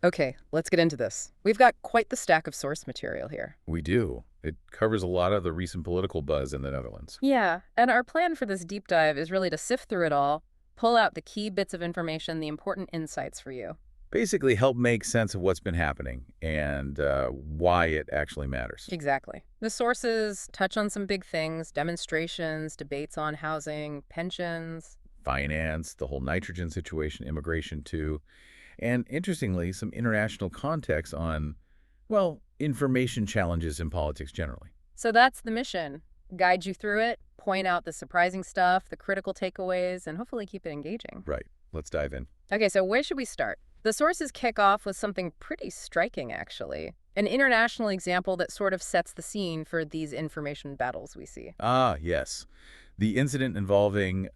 Okay, let's get into this. We've got quite the stack of source material here. We do. It covers a lot of the recent political buzz in the Netherlands. Yeah, and our plan for this deep dive is really to sift through it all, pull out the key bits of information, the important insights for you. Basically, help make sense of what's been happening and why it actually matters. Exactly. The sources touch on some big things: demonstrations, debates on housing, pensions. Finance, the whole nitrogen situation, immigration too, and interestingly, some international context on, well, information challenges in politics generally. So that's the mission: guide you through it, point out the surprising stuff, the critical takeaways, and hopefully keep it engaging. Right. Let's dive in. Okay, so where should we start? The sources kick off with something pretty striking, actually. An international example that sort of sets the scene for these information battles we see. Ah, yes. The incident involving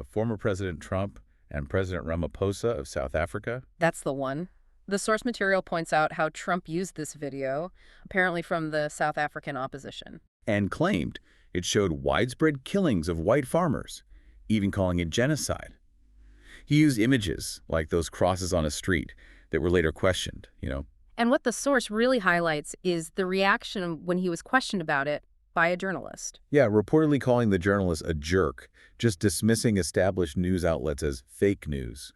former President Trump and President Ramaphosa of South Africa. That's the one. The source material points out how Trump used this video, apparently from the South African opposition. And claimed it showed widespread killings of white farmers, even calling it genocide. He used images like those crosses on a street that were later questioned. And what the source really highlights is the reaction when he was questioned about it by a journalist. Yeah, reportedly calling the journalist a jerk, just dismissing established news outlets as fake news,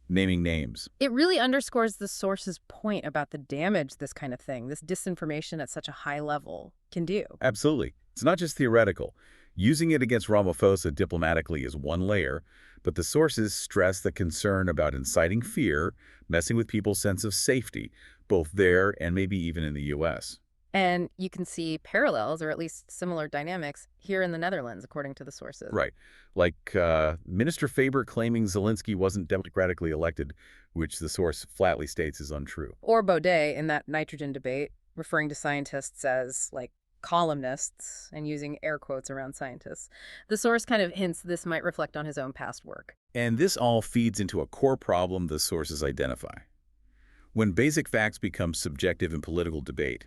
naming names. It really underscores the source's point about the damage this kind of thing, this disinformation at such a high level, can do. Absolutely. It's not just theoretical. Using it against Ramaphosa diplomatically is one layer, but the sources stress the concern about inciting fear, messing with people's sense of safety, both there and maybe even in the U.S. And you can see parallels, or at least similar dynamics, here in the Netherlands, according to the sources. Right. Like Minister Faber claiming Zelensky wasn't democratically elected, which the source flatly states is untrue. Or Baudet in that nitrogen debate, referring to scientists as, like, columnists and using air quotes around scientists. The source kind of hints this might reflect on his own past work. And this all feeds into a core problem the sources identify. When basic facts become subjective in political debate,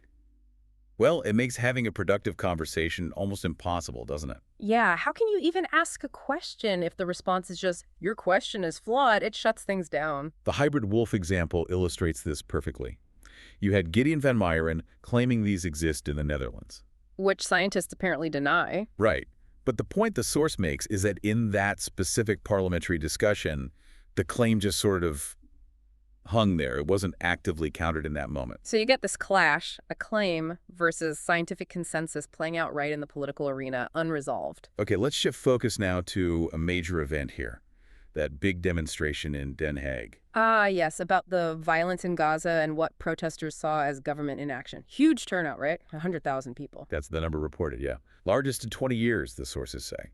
well, it makes having a productive conversation almost impossible, doesn't it? Yeah, how can you even ask a question if the response is just, your question is flawed? It shuts things down. The hybrid wolf example illustrates this perfectly. You had Gideon van Meijeren claiming these exist in the Netherlands. Which scientists apparently deny. Right. But the point the source makes is that in that specific parliamentary discussion, the claim just sort of hung there. It wasn't actively countered in that moment. So you get this clash, a claim versus scientific consensus playing out right in the political arena, unresolved. Okay, let's shift focus now to a major event here, that big demonstration in Den Haag. Ah, yes, about the violence in Gaza and what protesters saw as government inaction. Huge turnout, right? 100,000 people. That's the number reported, yeah. Largest in 20 years, the sources say.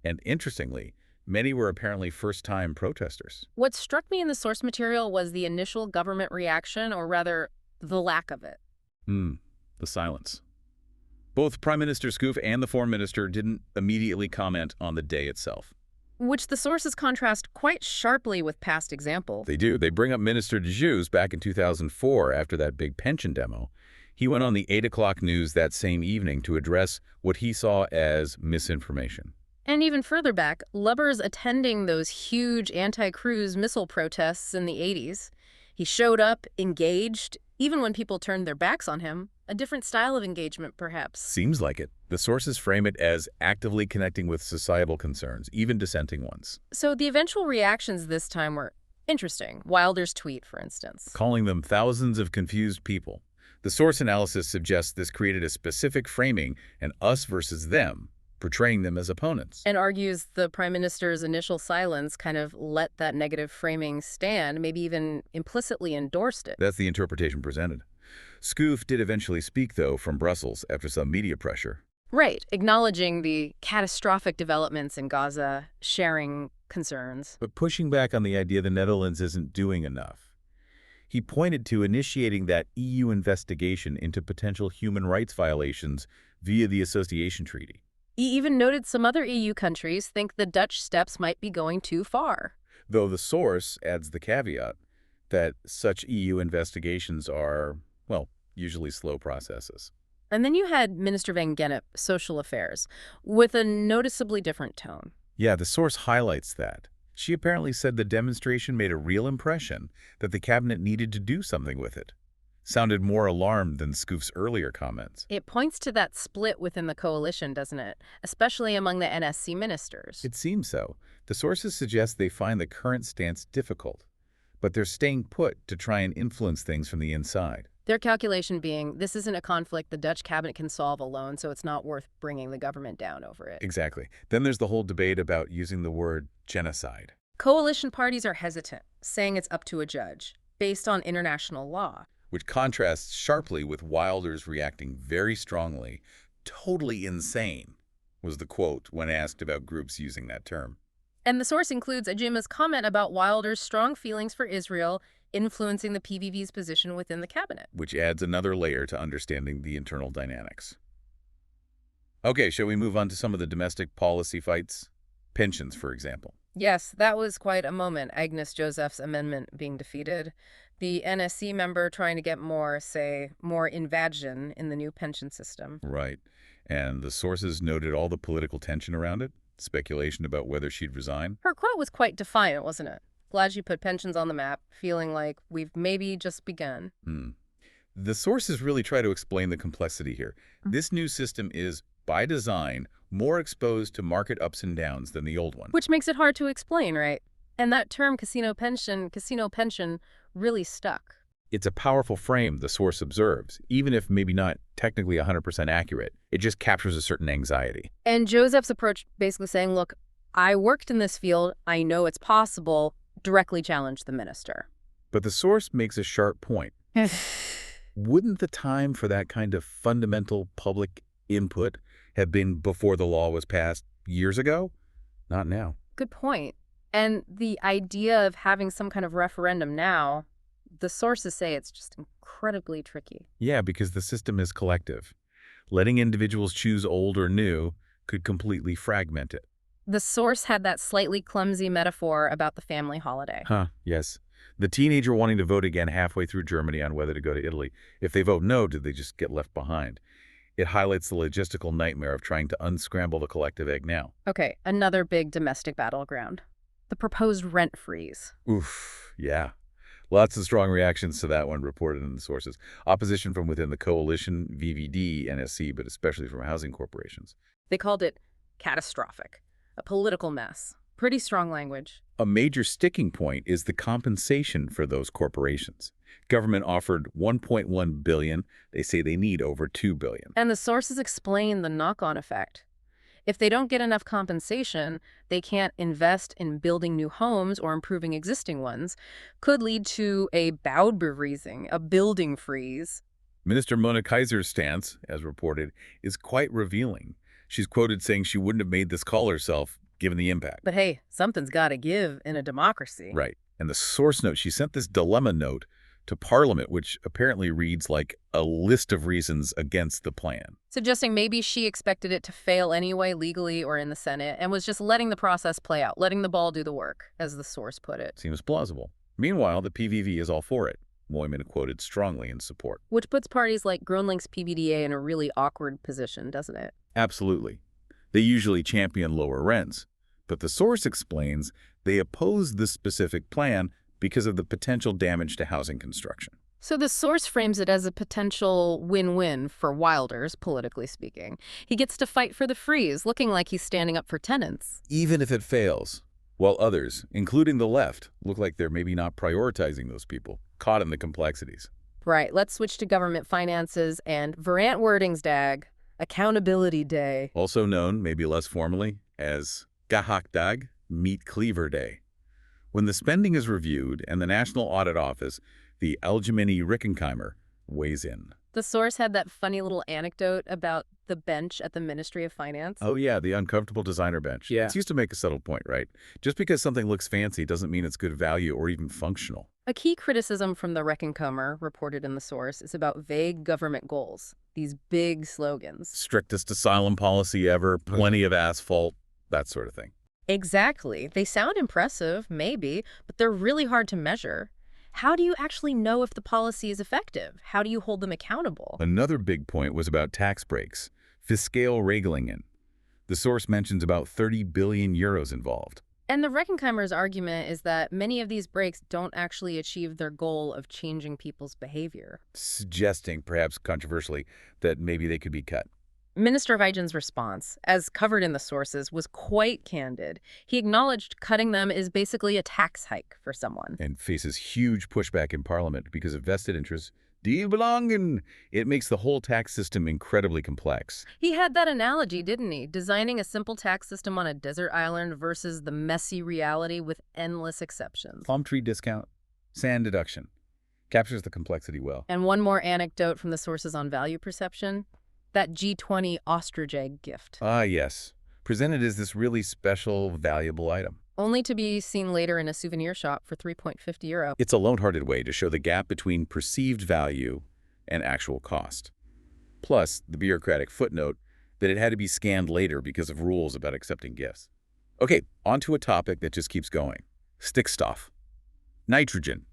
And interestingly, many were apparently first-time protesters. What struck me in the source material was the initial government reaction, or rather, the lack of it. The silence. Both Prime Minister Schoof and the Foreign Minister didn't immediately comment on the day itself. Which the sources contrast quite sharply with past examples. They do. They bring up Minister de Jus back in 2004 after that big pension demo. He went on the 8 o'clock news that same evening to address what he saw as misinformation. And even further back, Lubbers attending those huge anti-cruise missile protests in the 80s. He showed up, engaged, even when people turned their backs on him. A different style of engagement, perhaps. Seems like it. The sources frame it as actively connecting with societal concerns, even dissenting ones. So the eventual reactions this time were interesting. Wilder's tweet, for instance. Calling them thousands of confused people. The source analysis suggests this created a specific framing, an us versus them, portraying them as opponents. And argues the Prime Minister's initial silence kind of let that negative framing stand, maybe even implicitly endorsed it. That's the interpretation presented. Schoof did eventually speak, though, from Brussels after some media pressure. Right, acknowledging the catastrophic developments in Gaza, sharing concerns. But pushing back on the idea the Netherlands isn't doing enough. He pointed to initiating that EU investigation into potential human rights violations via the Association Treaty. He even noted some other EU countries think the Dutch steps might be going too far. Though the source adds the caveat that such EU investigations are, well, usually slow processes. And then you had Minister Van Gennep, Social Affairs, with a noticeably different tone. Yeah, the source highlights that. She apparently said the demonstration made a real impression, that the cabinet needed to do something with it. Sounded more alarmed than Schoof's earlier comments. It points to that split within the coalition, doesn't it? Especially among the NSC ministers. It seems so. The sources suggest they find the current stance difficult, but they're staying put to try and influence things from the inside. Their calculation being, this isn't a conflict the Dutch cabinet can solve alone, so it's not worth bringing the government down over it. Exactly. Then there's the whole debate about using the word genocide. Coalition parties are hesitant, saying it's up to a judge, based on international law. Which contrasts sharply with Wilder's reacting very strongly. Totally insane, was the quote when asked about groups using that term. And the source includes Ajima's comment about Wilder's strong feelings for Israel influencing the PVV's position within the cabinet. Which adds another layer to understanding the internal dynamics. Okay, shall we move on to some of the domestic policy fights? Pensions, for example. Yes, that was quite a moment, Agnes Joseph's amendment being defeated. The NSC member trying to get more, say, more invasion in the new pension system. Right. And the sources noted all the political tension around it, speculation about whether she'd resign. Her quote was quite defiant, wasn't it? Glad she put pensions on the map, feeling like we've maybe just begun. The sources really try to explain the complexity here. This new system is, by design, more exposed to market ups and downs than the old one. Which makes it hard to explain, right? And that term casino pension, really stuck. It's a powerful frame, the source observes, even if maybe not technically 100% accurate. It just captures a certain anxiety. And Joseph's approach basically saying, look, I worked in this field, I know it's possible, directly challenge the minister. But the source makes a sharp point. Wouldn't the time for that kind of fundamental public input have been before the law was passed years ago? Not now. Good point. And the idea of having some kind of referendum now, the sources say it's just incredibly tricky. Yeah, because the system is collective. Letting individuals choose old or new could completely fragment it. The source had that slightly clumsy metaphor about the family holiday. Yes. The teenager wanting to vote again halfway through Germany on whether to go to Italy. If they vote no, do they just get left behind? It highlights the logistical nightmare of trying to unscramble the collective egg now. Okay, another big domestic battleground. The proposed rent freeze. Oof, yeah. Lots of strong reactions to that one reported in the sources. Opposition from within the coalition, VVD, NSC, but especially from housing corporations. They called it catastrophic, a political mess. Pretty strong language. A major sticking point is the compensation for those corporations. Government offered $1.1 billion. They say they need over $2 billion. And the sources explain the knock-on effect. If they don't get enough compensation, they can't invest in building new homes or improving existing ones. Could lead to a Bouwbevriezen, a building freeze. Minister Mona Keizer's stance, as reported, is quite revealing. She's quoted saying she wouldn't have made this call herself, given the impact. But hey, something's got to give in a democracy. Right. And the source note, she sent this dilemma note to Parliament, which apparently reads like a list of reasons against the plan. Suggesting maybe she expected it to fail anyway, legally or in the Senate, and was just letting the process play out, letting the ball do the work, as the source put it. Seems plausible. Meanwhile, the PVV is all for it. Moyman quoted strongly in support. Which puts parties like GroenLinks PVDA in a really awkward position, doesn't it? Absolutely. They usually champion lower rents, but the source explains they oppose this specific plan because of the potential damage to housing construction. So the source frames it as a potential win-win for Wilders, politically speaking. He gets to fight for the freeze, looking like he's standing up for tenants. Even if it fails, while others, including the left, look like they're maybe not prioritizing those people, caught in the complexities. Right, let's switch to government finances and Verantwoordingsdag, Accountability Day. Also known, maybe less formally, as Gehaktdag, Meat Cleaver Day. When the spending is reviewed and the National Audit Office, the Algemene Rekenkamer, weighs in. The source had that funny little anecdote about the bench at the Ministry of Finance. Oh yeah, the uncomfortable designer bench. Yeah. It's used to make a subtle point, right? Just because something looks fancy doesn't mean it's good value or even functional. A key criticism from the Rekenkamer, reported in the source, is about vague government goals, these big slogans. Strictest asylum policy ever, plenty of asphalt, that sort of thing. Exactly. They sound impressive, maybe, but they're really hard to measure. How do you actually know if the policy is effective? How do you hold them accountable? Another big point was about tax breaks, fiscale regelingen. The source mentions about 30 billion euros involved. And the Rechenheimer's argument is that many of these breaks don't actually achieve their goal of changing people's behavior. Suggesting, perhaps controversially, that maybe they could be cut. Minister Vigen's response, as covered in the sources, was quite candid. He acknowledged cutting them is basically a tax hike for someone. And faces huge pushback in Parliament because of vested interests. Do you belong? And it makes the whole tax system incredibly complex. He had that analogy, didn't he? Designing a simple tax system on a desert island versus the messy reality with endless exceptions. Palm tree discount, sand deduction. Captures the complexity well. And one more anecdote from the sources on value perception. That G20 ostrich egg gift. Ah, yes. Presented as this really special, valuable item. Only to be seen later in a souvenir shop for €3.50. It's a lone-hearted way to show the gap between perceived value and actual cost. Plus, the bureaucratic footnote that it had to be scanned later because of rules about accepting gifts. Okay, on to a topic that just keeps going. Stickstoff. Nitrogen.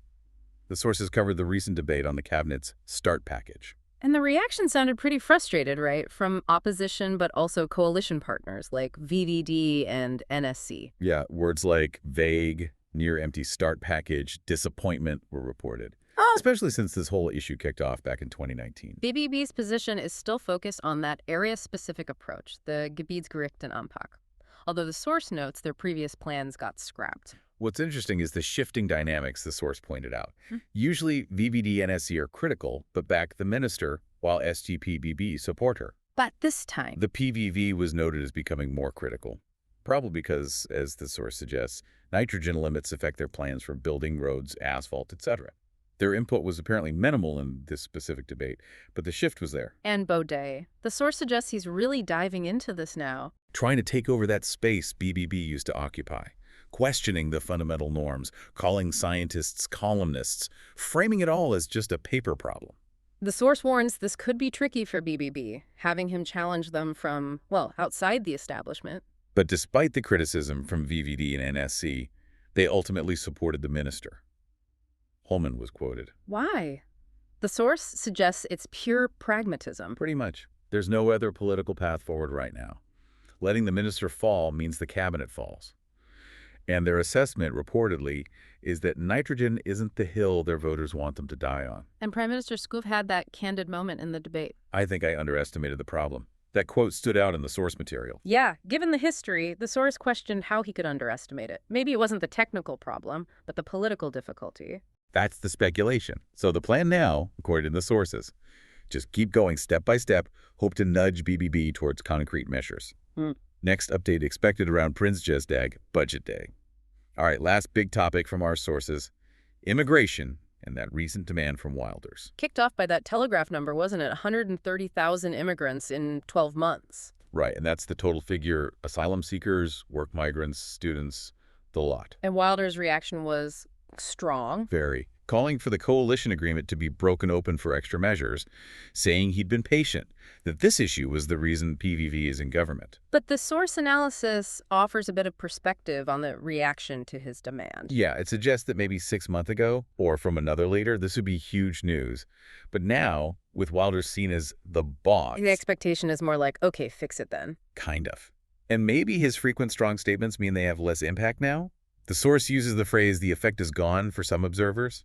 The sources covered the recent debate on the cabinet's START package. And the reaction sounded pretty frustrated, right? From opposition, but also coalition partners like VVD and NSC. Yeah, words like vague, near-empty START package, disappointment were reported. Especially since this whole issue kicked off back in 2019. BBB's position is still focused on that area-specific approach, the Gebiedsgerichte Anpak. Although the source notes their previous plans got scrapped. What's interesting is the shifting dynamics the source pointed out. Usually, VVD and SC are critical, but back the minister, while SGPBB support her. But this time, The PVV was noted as becoming more critical, probably because, as the source suggests, nitrogen limits affect their plans for building roads, asphalt, etc. Their input was apparently minimal in this specific debate, but the shift was there. and Baudet. The source suggests he's really diving into this now. Trying to take over that space BBB used to occupy. Questioning the fundamental norms, calling scientists columnists, framing it all as just a paper problem. The source warns this could be tricky for BBB, having him challenge them from, well, outside the establishment. But despite the criticism from VVD and NSC, they ultimately supported the minister. Holman was quoted. Why? The source suggests it's pure pragmatism. Pretty much. There's no other political path forward right now. Letting the minister fall means the cabinet falls. And their assessment, reportedly, is that nitrogen isn't the hill their voters want them to die on. And Prime Minister Schoof had that candid moment in the debate. I think I underestimated the problem. That quote stood out in the source material. Yeah, given the history, the source questioned how he could underestimate it. Maybe it wasn't the technical problem, but the political difficulty. That's the speculation. So the plan now, according to the sources, just keep going step by step, hope to nudge BBB towards concrete measures. Next update expected around Prinsjesdag, Budget Day. All right, last big topic from our sources, immigration and that recent demand from Wilders. Kicked off by that telegraph number, wasn't it? 130,000 immigrants in 12 months. Right, and that's the total figure, asylum seekers, work migrants, students, the lot. And Wilder's reaction was strong. Very. Calling for the coalition agreement to be broken open for extra measures, saying he'd been patient, that this issue was the reason PVV is in government. But the source analysis offers a bit of perspective on the reaction to his demand. Yeah, it suggests that maybe 6 months ago, or from another leader, this would be huge news. But now, with Wilder seen as the boss... The expectation is more like, okay, fix it then. Kind of. And maybe his frequent strong statements mean they have less impact now? The source uses the phrase, the effect is gone for some observers.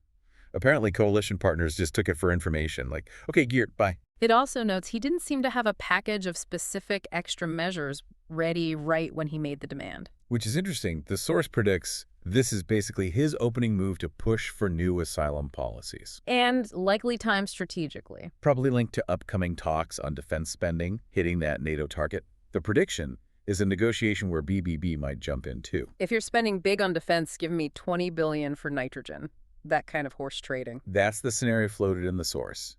Apparently, coalition partners just took it for information, like, okay, Geert, bye. It also notes he didn't seem to have a package of specific extra measures ready right when he made the demand. Which is interesting. The source predicts this is basically his opening move to push for new asylum policies. And likely timed strategically. Probably linked to upcoming talks on defense spending, hitting that NATO target. The prediction is a negotiation where BBB might jump in too. If you're spending big on defense, give me $20 billion for nitrogen. That kind of horse trading. That's the scenario floated in the source.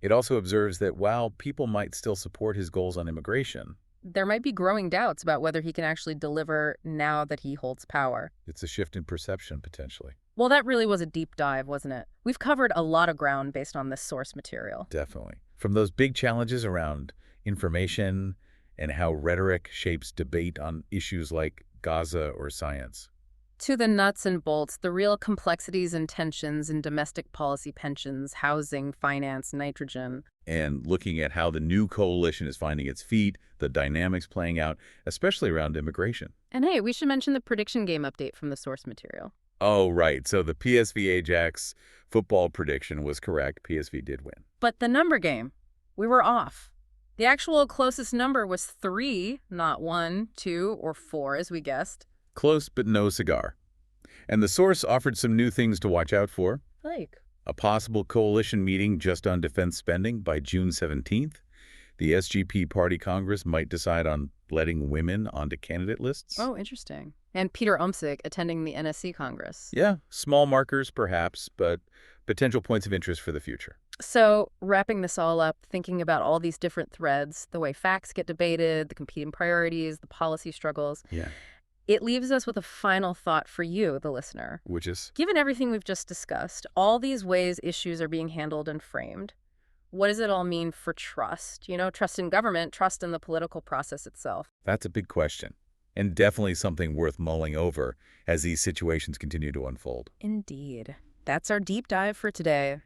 It also observes that while people might still support his goals on immigration, there might be growing doubts about whether he can actually deliver now that he holds power. it's a shift in perception, potentially. Well, that really was a deep dive, wasn't it? We've covered a lot of ground based on this source material. Definitely. From those big challenges around information and how rhetoric shapes debate on issues like Gaza or science. To the nuts and bolts, the real complexities and tensions in domestic policy, pensions, housing, finance, nitrogen. and looking at how the new coalition is finding its feet, the dynamics playing out, especially around immigration. And hey, we should mention the prediction game update from the source material. Oh, right. So the PSV Ajax football prediction was correct. PSV did win. But the number game, we were off. The actual closest number was 3, not 1, 2, or 4, as we guessed. Close, but no cigar. And the source offered some new things to watch out for. Like? A possible coalition meeting just on defense spending by June 17th. The SGP Party Congress might decide on letting women onto candidate lists. Oh, interesting. And Peter Umsik attending the NSC Congress. Yeah, small markers perhaps, but potential points of interest for the future. So, wrapping this all up, thinking about all these different threads, the way facts get debated, the competing priorities, the policy struggles, Yeah. it leaves us with a final thought for you, the listener. Which is? Given everything we've just discussed, all these ways issues are being handled and framed, what does it all mean for trust? Trust in government, trust in the political process itself. That's a big question, and definitely something worth mulling over as these situations continue to unfold. Indeed. That's our deep dive for today.